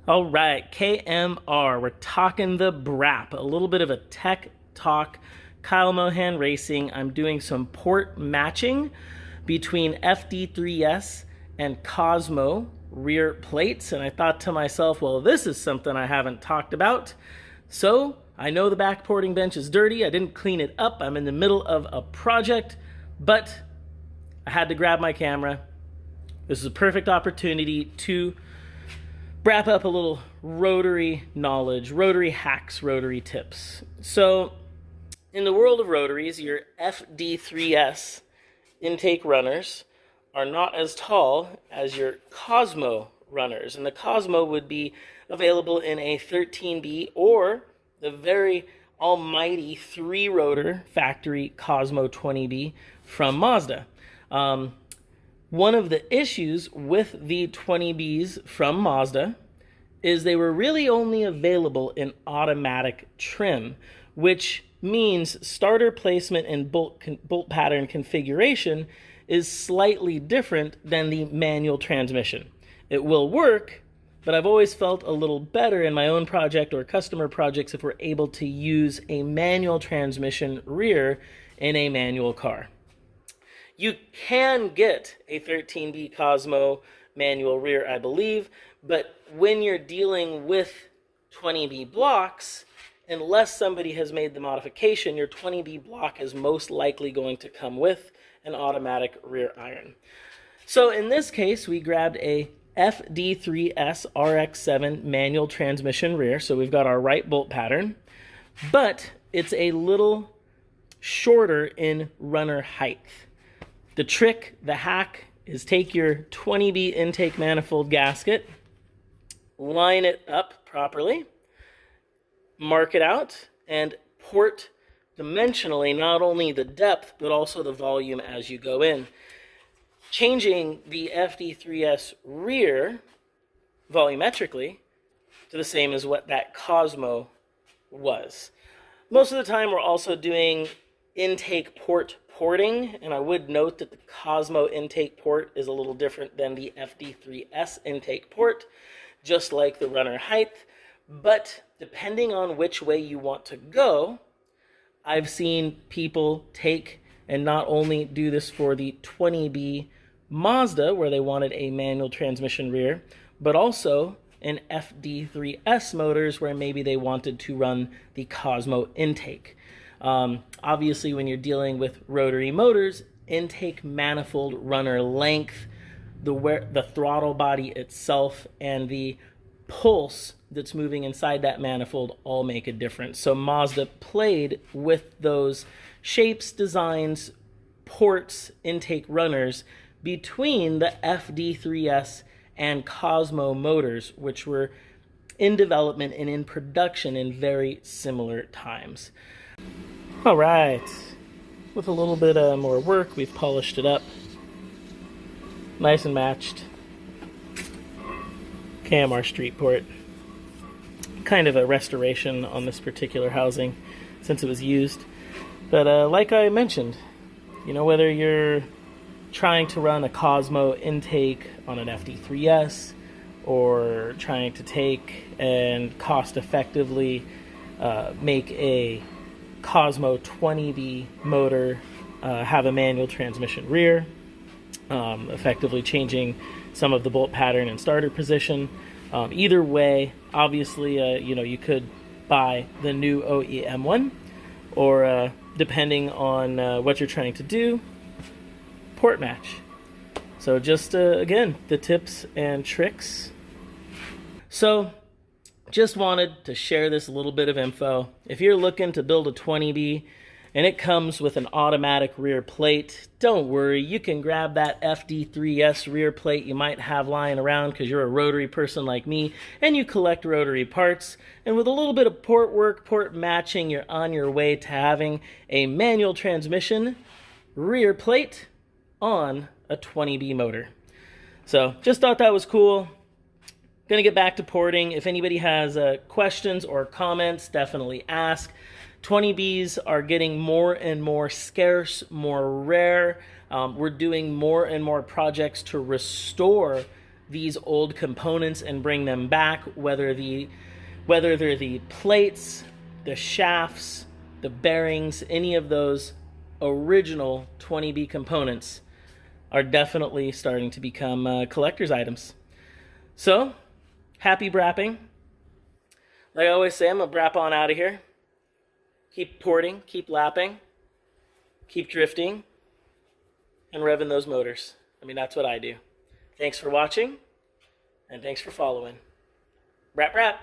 All right, KMR, we're talking the BRAP, a little bit of a tech talk. Kyle Mohan Racing. I'm doing some port matching between FD3S and Cosmo rear plates, and I thought to myself, well, this is something I haven't talked about. So I know the back porting bench is dirty. I didn't clean it up. I'm in the middle of a project, but I had to grab my camera. This is a perfect opportunity to wrap up a little rotary knowledge, rotary hacks, rotary tips. So in the world of rotaries, your FD3S intake runners are not as tall as your Cosmo runners. And the Cosmo would be available in a 13B or the very almighty 3-rotor factory Cosmo 20B from Mazda. One of the issues with the 20Bs from Mazda is they were really only available in automatic trim, which means starter placement and bolt pattern configuration is slightly different than the manual transmission. It will work, but I've always felt a little better in my own project or customer projects if we're able to use a manual transmission rear in a manual car. You can get a 13B Cosmo manual rear, I believe, but when you're dealing with 20B blocks, unless somebody has made the modification, your 20B block is most likely going to come with an automatic rear iron. So in this case, we grabbed a FD3S RX7 manual transmission rear. So we've got our right bolt pattern, but it's a little shorter in runner height. The trick, the hack, is take your 20B intake manifold gasket, line it up properly, mark it out, and port dimensionally not only the depth, but also the volume as you go in. Changing the FD3S rear volumetrically to the same as what that Cosmo was. Most of the time we're also doing intake port porting, and I would note that the Cosmo intake port is a little different than the FD3S intake port, just like the runner height. But depending on which way you want to go, I've seen people take and not only do this for the 20B Mazda, where they wanted a manual transmission rear, but also in FD3S motors, where maybe they wanted to run the Cosmo intake. Obviously, when you're dealing with rotary motors, intake manifold runner length, the throttle body itself, and the pulse that's moving inside that manifold all make a difference. So Mazda played with those shapes, designs, ports, intake runners between the FD3S and Cosmo motors, which were in development and in production in very similar times. All right, with a little bit more work, we've polished it up. Nice and matched. KMR street port. Kind of a restoration on this particular housing since it was used. But like I mentioned, you know, whether you're trying to run a Cosmo intake on an FD3S or trying to take and cost effectively make a Cosmo 20B motor have a manual transmission rear, effectively changing some of the bolt pattern and starter position. Either way, obviously, you know, you could buy the new OEM one, or depending on what you're trying to do, port match. So just again, the tips and tricks. So just wanted to share this little bit of info. If you're looking to build a 20B and it comes with an automatic rear plate, don't worry, you can grab that FD3S rear plate you might have lying around because you're a rotary person like me and you collect rotary parts, and with a little bit of port work, port matching, you're on your way to having a manual transmission rear plate on a 20B motor. So just thought that was cool. Gonna get back to porting. If anybody has questions or comments, definitely ask. 20Bs are getting more and more scarce, more rare. We're doing more and more projects to restore these old components and bring them back, whether they're the plates, the shafts, the bearings, any of those original 20B components are definitely starting to become collector's items. So, happy brapping. Like I always say, I'm gonna brap on out of here. Keep porting, keep lapping, keep drifting, and revving those motors. I mean, that's what I do. Thanks for watching, and thanks for following. Brap, brap.